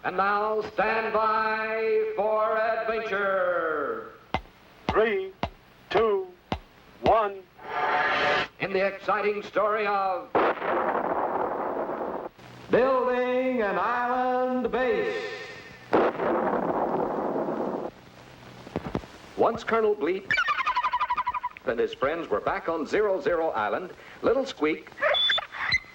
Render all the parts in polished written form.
And now, stand by for adventure. 3, 2, 1. In the exciting story of building an island base. Once Colonel Bleep and his friends were back on 00 Island, little Squeak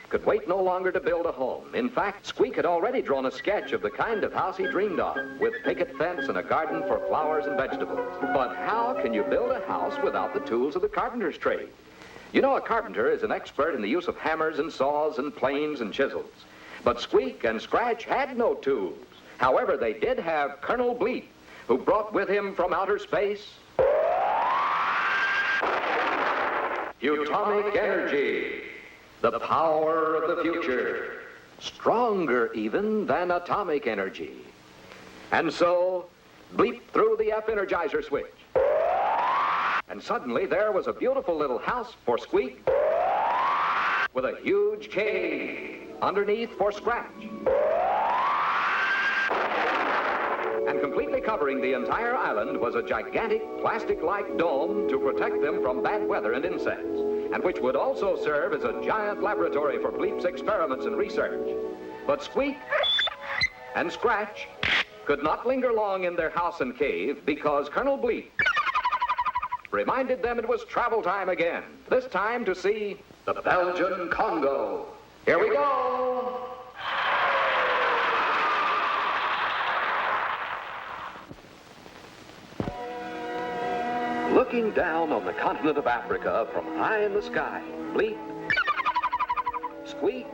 could wait no longer to build a home. In fact, Squeak had already drawn a sketch of the kind of house he dreamed of, with picket fence and a garden for flowers and vegetables. But how can you build a house without the tools of the carpenter's trade? You know, a carpenter is an expert in the use of hammers and saws and planes and chisels. But Squeak and Scratch had no tools. However, they did have Colonel Bleep, who brought with him from outer space atomic energy. The power of the future, stronger even than atomic energy. And so, Bleep threw the F-energizer switch. And suddenly there was a beautiful little house for Squeak with a huge cave underneath for Scratch. And completely covering the entire island was a gigantic plastic-like dome to protect them from bad weather and insects, and which would also serve as a giant laboratory for Bleep's experiments and research. But Squeak and Scratch could not linger long in their house and cave because Colonel Bleep reminded them it was travel time again, this time to see the Belgian Congo. Here we go! Looking down on the continent of Africa from high in the sky, Bleep, Squeak,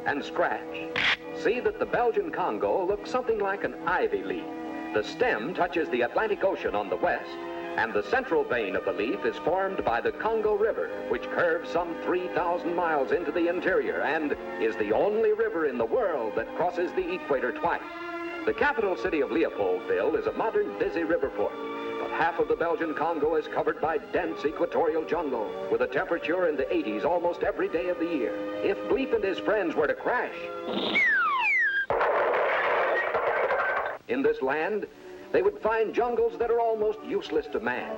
and Scratch see that the Belgian Congo looks something like an ivy leaf. The stem touches the Atlantic Ocean on the west, and the central vein of the leaf is formed by the Congo River, which curves some 3,000 miles into the interior and is the only river in the world that crosses the equator twice. The capital city of Leopoldville is a modern, busy river port. Half of the Belgian Congo is covered by dense equatorial jungle, with a temperature in the 80s almost every day of the year. If Bleep and his friends were to crash in this land, they would find jungles that are almost useless to man.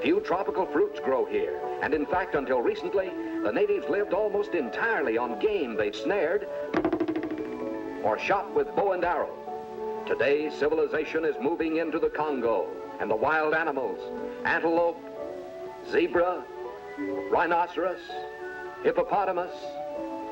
Few tropical fruits grow here, and in fact, until recently, the natives lived almost entirely on game they snared or shot with bow and arrow. Today, civilization is moving into the Congo, and the wild animals, antelope, zebra, rhinoceros, hippopotamus,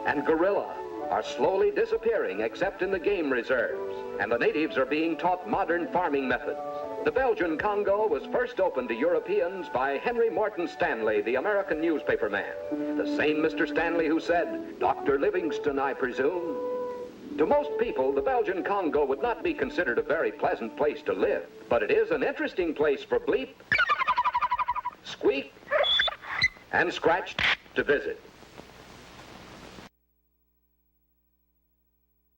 and gorilla are slowly disappearing except in the game reserves, and the natives are being taught modern farming methods. The Belgian Congo was first opened to Europeans by Henry Morton Stanley, the American newspaper man. The same Mr. Stanley who said, "Dr. Livingston, I presume." To most people, the Belgian Congo would not be considered a very pleasant place to live, but it is an interesting place for Bleep, Squeak, and Scratch to visit.